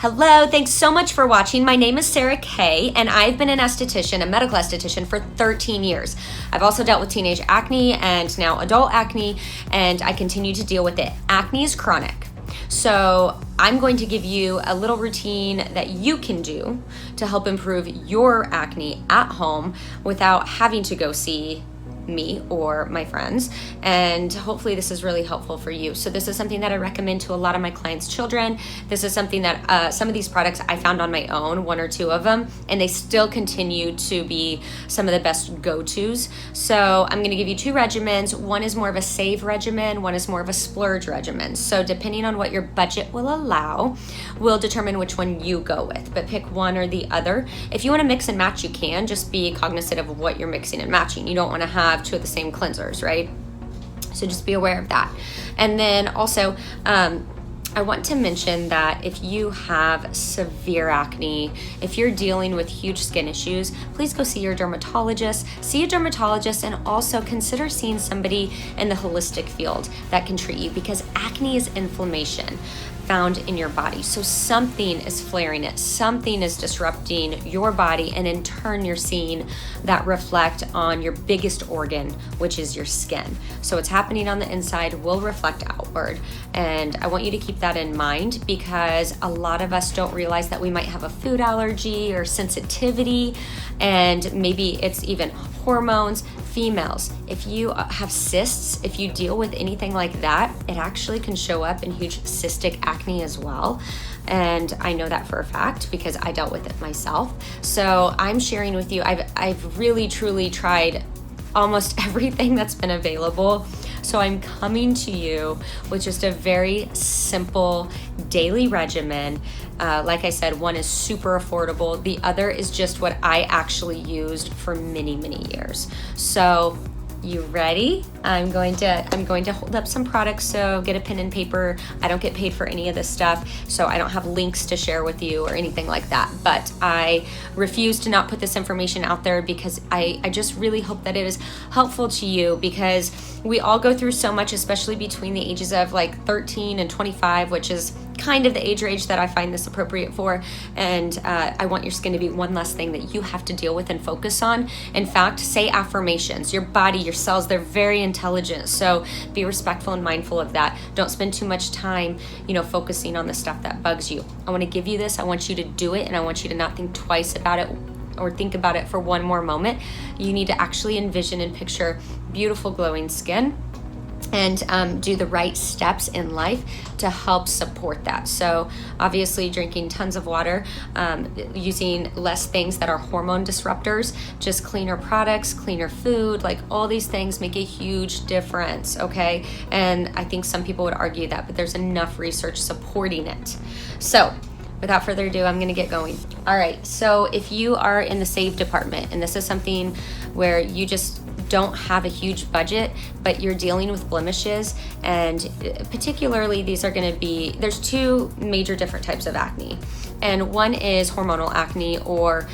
Hello, thanks so much for watching. My name is Sara Kay, and I've been an esthetician, a medical esthetician, for 13 years. I've also dealt with teenage acne and now adult acne, and I continue to deal with it. Acne is chronic. So I'm going to give you a little routine that you can do to help improve your acne at home without having to go see me or my friends, and hopefully this is really helpful for you. So this is something that I recommend to a lot of my clients' children. This is something that some of these products I found on my own, one or two of them, and they still continue to be some of the best go-tos. So I'm going to give you two regimens. One is more of a save regimen, one is more of a splurge regimen. So depending on what your budget will allow, will determine which one you go with, but pick one or the other. If you want to mix and match, you can. Just be cognizant of what you're mixing and matching. You don't want to have two of the same cleansers, right? So just be aware of that. And then also, I want to mention that if you have severe acne, if you're dealing with huge skin issues, please go see your dermatologist. See a dermatologist, and also consider seeing somebody in the holistic field that can treat you, because acne is inflammation found in your body. So something is flaring it, something is disrupting your body, and in turn you're seeing that reflect on your biggest organ, which is your skin. So what's happening on the inside will reflect outward, and I want you to keep that in mind, because a lot of us don't realize that we might have a food allergy or sensitivity, and maybe it's even hormones. Females, if you have cysts, if you deal with anything like that, it actually can show up in huge cystic acne as well. And I know that for a fact because I dealt with it myself. So I'm sharing with you, I've really truly tried almost everything that's been available. So I'm coming to you with just a very simple daily regimen. Like I said, one is super affordable. The other is just what I actually used for many, many years. So you ready? I'm going to hold up some products, so get a pen and paper. I don't get paid for any of this stuff, so I don't have links to share with you or anything like that. But I refuse to not put this information out there because I just really hope that it is helpful to you, because we all go through so much, especially between the ages of like 13 and 25, which is kind of the age range that I find this appropriate for. And I want your skin to be one less thing that you have to deal with and focus on. In fact, say affirmations. Your body, your cells, they're very intelligent. So be respectful and mindful of that. Don't spend too much time, focusing on the stuff that bugs you. I want to give you this. I want you to do it, and I want you to not think twice about it or think about it for one more moment. You need to actually envision and picture beautiful glowing skin, and do the right steps in life to help support that. So obviously drinking tons of water, using less things that are hormone disruptors, just cleaner products, cleaner food, like all these things make a huge difference, okay? And I think some people would argue that, but there's enough research supporting it. So without further ado, I'm gonna get going. All right, so if you are in the save department, and this is something where you just don't have a huge budget, but you're dealing with blemishes, and particularly these are going to be, there's two major different types of acne, and one is hormonal acne, or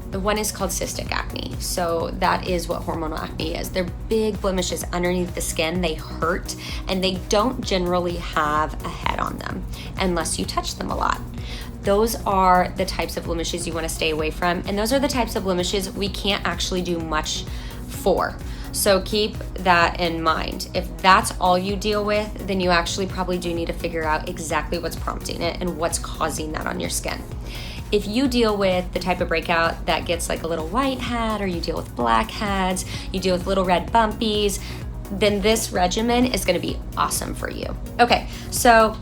the one is called cystic acne. So that is what hormonal acne is. They're big blemishes underneath the skin. They hurt, and they don't generally have a head on them unless you touch them a lot. Those are the types of blemishes you want to stay away from, and those are the types of blemishes we can't actually do much for. So keep that in mind. If that's all you deal with, then you actually probably do need to figure out exactly what's prompting it and what's causing that on your skin. If you deal with the type of breakout that gets like a little white head, or you deal with blackheads, you deal with little red bumpies, then this regimen is going to be awesome for you. Okay, so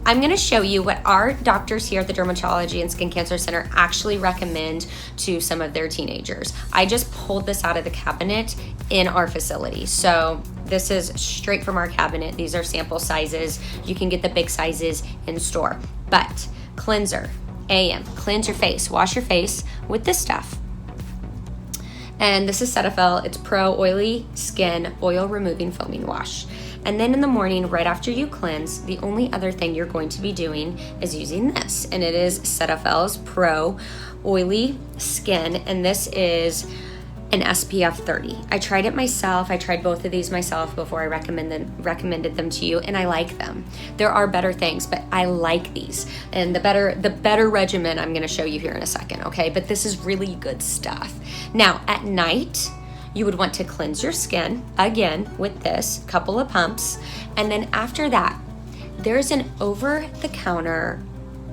I'm going to show you what our doctors here at the Dermatology and Skin Cancer Center actually recommend to some of their teenagers. I just pulled this out of the cabinet in our facility. So this is straight from our cabinet. These are sample sizes. You can get the big sizes in store. But cleanser, AM, cleanse your face, wash your face with this stuff. And this is Cetaphil. It's Pro Oily Skin Oil Removing Foaming Wash. And then in the morning, right after you cleanse, the only other thing you're going to be doing is using this. And it is Cetaphil's Pro Oily Skin. And this is an SPF 30. I tried it myself. I tried both of these myself before I recommended them to you, and I like them. There are better things, but I like these. And the better regimen I'm gonna show you here in a second, okay? But this is really good stuff. Now, at night, you would want to cleanse your skin, again, with this, couple of pumps. And then after that, there's an over-the-counter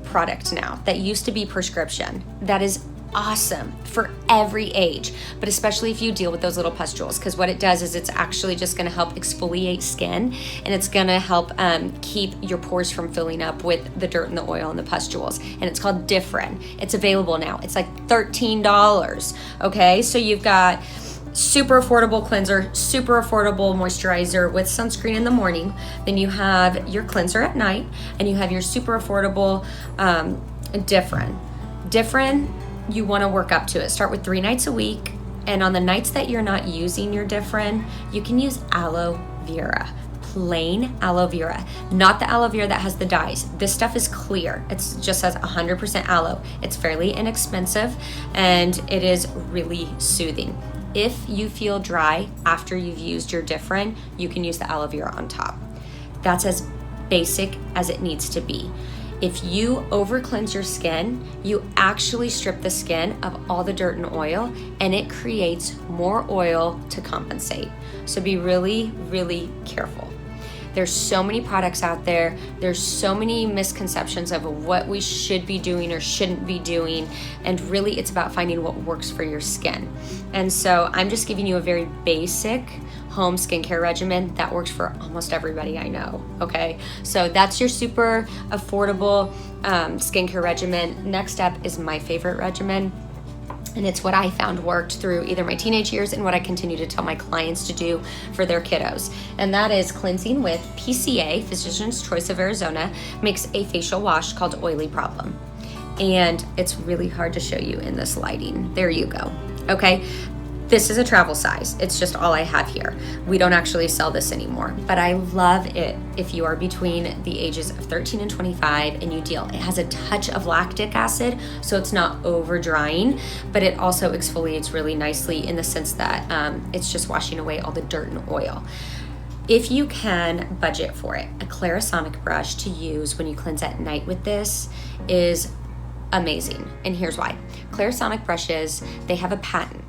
product now that used to be prescription that is awesome for every age, but especially if you deal with those little pustules, because what it does is it's actually just going to help exfoliate skin, and it's going to help keep your pores from filling up with the dirt and the oil and the pustules. And it's called Differin. It's available now. It's like $13. Okay, so you've got super affordable cleanser, super affordable moisturizer with sunscreen in the morning. Then you have your cleanser at night, and you have your super affordable Differin. Differin, you want to work up to it. Start with 3 nights a week, and on the nights that you're not using your Differin, you can use aloe vera. Plain aloe vera, not the aloe vera that has the dyes. This stuff is clear. It just says 100% aloe. It's fairly inexpensive, and it is really soothing. If you feel dry after you've used your Differin, you can use the aloe vera on top. That's as basic as it needs to be. If you over cleanse your skin, you actually strip the skin of all the dirt and oil, and it creates more oil to compensate. So be really, really careful. There's so many products out there. There's so many misconceptions of what we should be doing or shouldn't be doing. And really it's about finding what works for your skin. And so I'm just giving you a very basic home skincare regimen that works for almost everybody I know, okay? So that's your super affordable skincare regimen. Next up is my favorite regimen. And it's what I found worked through either my teenage years and what I continue to tell my clients to do for their kiddos. And that is cleansing with PCA, Physician's Choice of Arizona, makes a facial wash called Oily Problem. And it's really hard to show you in this lighting. There you go, okay? This is a travel size. It's just all I have here. We don't actually sell this anymore, but I love it if you are between the ages of 13 and 25 and you deal. It has a touch of lactic acid, so it's not over drying, but it also exfoliates really nicely in the sense that it's just washing away all the dirt and oil. If you can budget for it, a Clarisonic brush to use when you cleanse at night with this is amazing. And here's why. Clarisonic brushes, they have a patent.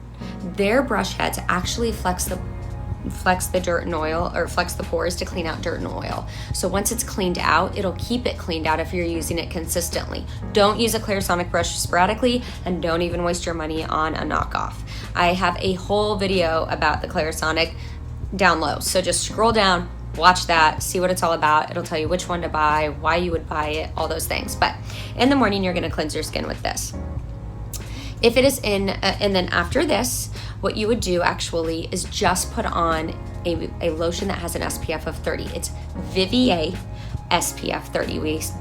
Their brush heads actually flex the dirt and oil, or flex the pores to clean out dirt and oil. So once it's cleaned out, it'll keep it cleaned out if you're using it consistently. Don't use a Clarisonic brush sporadically, and don't even waste your money on a knockoff. I have a whole video about the Clarisonic down low. So just scroll down, watch that, see what it's all about. It'll tell you which one to buy, why you would buy it, all those things. But in the morning, you're gonna cleanse your skin with this. If it is and then after this, what you would do actually is just put on a lotion that has an SPF of 30. It's Vivier SPF 30.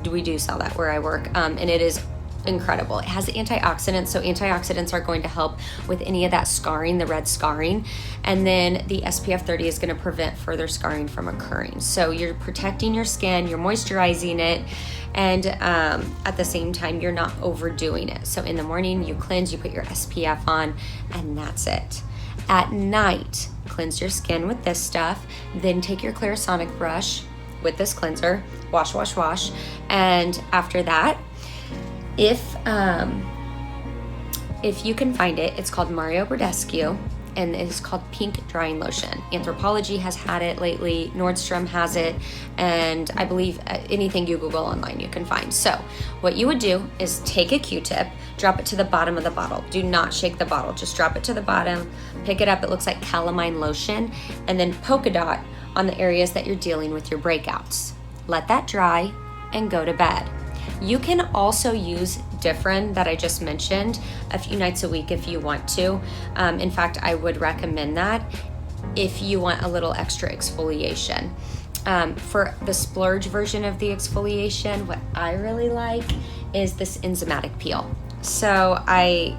We do sell that where I work, and it is incredible. It has antioxidants, so antioxidants are going to help with any of that scarring, the red scarring, and then the SPF 30 is going to prevent further scarring from occurring. So you're protecting your skin, you're moisturizing it, and at the same time you're not overdoing it. So in the morning you cleanse, you put your SPF on, and that's it. At night, cleanse your skin with this stuff, then take your Clarisonic brush with this cleanser, wash, and after that, if you can find it, it's called Mario Badescu, and it is called Pink Drying Lotion. Anthropologie has had it lately, Nordstrom has it, and I believe anything you Google online you can find. So what you would do is take a Q-tip, drop it to the bottom of the bottle. Do not shake the bottle, just drop it to the bottom, pick it up, it looks like calamine lotion, and then polka dot on the areas that you're dealing with your breakouts. Let that dry and go to bed. You can also use Differin that I just mentioned a few nights a week if you want to. In fact, I would recommend that if you want a little extra exfoliation. For the splurge version of the exfoliation, what I really like is this enzymatic peel. So I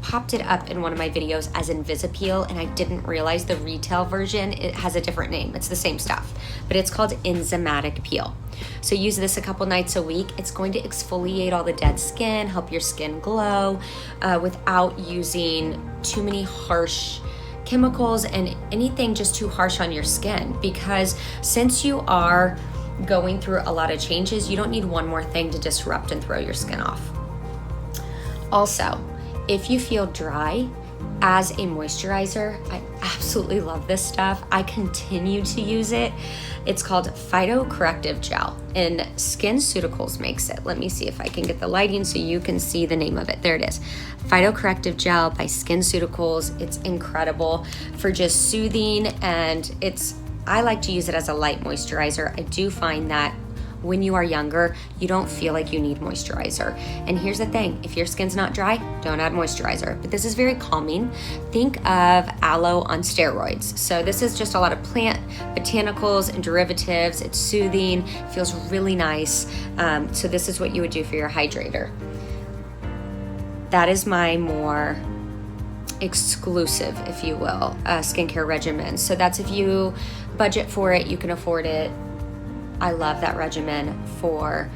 popped it up in one of my videos as Invisipeel, and I didn't realize the retail version, it has a different name. It's the same stuff, but it's called enzymatic peel. So use this a couple nights a week. It's going to exfoliate all the dead skin, help your skin glow without using too many harsh chemicals and anything just too harsh on your skin, because since you are going through a lot of changes, you don't need one more thing to disrupt and throw your skin off. Also, if you feel dry, as a moisturizer, I absolutely love this stuff. I continue to use it. It's called Phytocorrective Gel, and SkinCeuticals makes it. Let me see if I can get the lighting so you can see the name of it. There it is. Phytocorrective Gel by SkinCeuticals. It's incredible for just soothing, and I like to use it as a light moisturizer. I do find that when you are younger, you don't feel like you need moisturizer. And here's the thing, if your skin's not dry, don't add moisturizer. But this is very calming. Think of aloe on steroids. So this is just a lot of plant botanicals and derivatives. It's soothing, feels really nice. So this is what you would do for your hydrator. That is my more exclusive, if you will, skincare regimen. So that's if you budget for it, you can afford it. I love that regimen for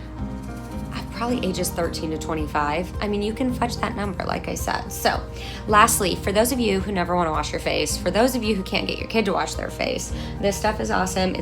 probably ages 13 to 25. I mean, you can fudge that number, like I said. So lastly, for those of you who never want to wash your face, for those of you who can't get your kid to wash their face, this stuff is awesome.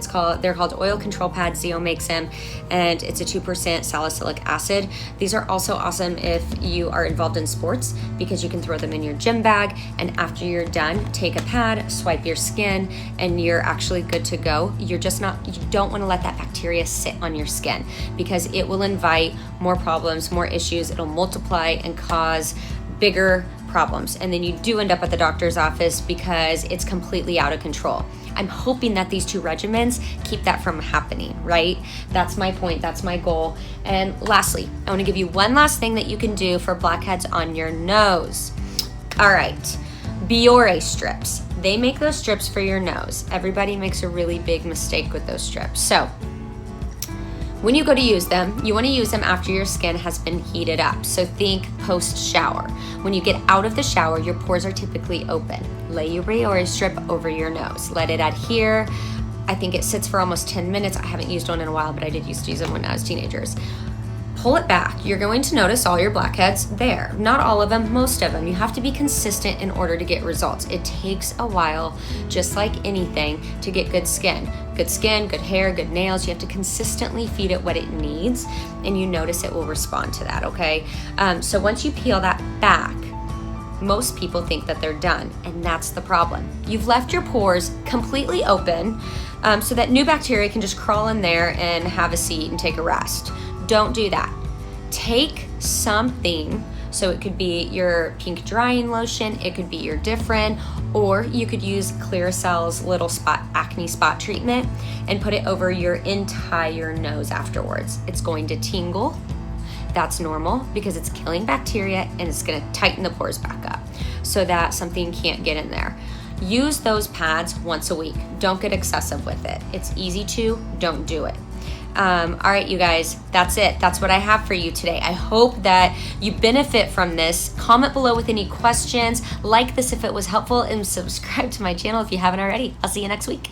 They're called oil control pads. Zeo makes them, and it's a 2% salicylic acid. These are also awesome if you are involved in sports, because you can throw them in your gym bag, and after you're done, take a pad, swipe your skin, and you're actually good to go. You don't want to let that bacteria sit on your skin, because it will invite more problems, more issues. It'll multiply and cause bigger problems. And then you do end up at the doctor's office because it's completely out of control. I'm hoping that these two regimens keep that from happening, right? That's my point, that's my goal. And lastly, I wanna give you one last thing that you can do for blackheads on your nose. All right, Biore strips. They make those strips for your nose. Everybody makes a really big mistake with those strips. So, when you go to use them, you want to use them after your skin has been heated up. So think post-shower. When you get out of the shower, your pores are typically open. Lay your Biore strip over your nose. Let it adhere. I think it sits for almost 10 minutes. I haven't used one in a while, but I did used to use them when I was teenagers. Pull it back. You're going to notice all your blackheads there. Not all of them, most of them. You have to be consistent in order to get results. It takes a while, just like anything, to get good skin. Good skin, good hair, good nails. You have to consistently feed it what it needs, and you notice it will respond to that, okay? So once you peel that back, most people think that they're done, and that's the problem. You've left your pores completely open so that new bacteria can just crawl in there and have a seat and take a rest. Don't do that. Take something, so it could be your pink drying lotion, it could be your Differin, or you could use Clearacel's little acne spot treatment and put it over your entire nose afterwards. It's going to tingle. That's normal because it's killing bacteria, and it's gonna tighten the pores back up so that something can't get in there. Use those pads once a week. Don't get excessive with it. It's easy to, don't do it. All right, you guys, that's it. That's what I have for you today. I hope that you benefit from this. Comment below with any questions. Like this if it was helpful, and subscribe to my channel if you haven't already. I'll see you next week.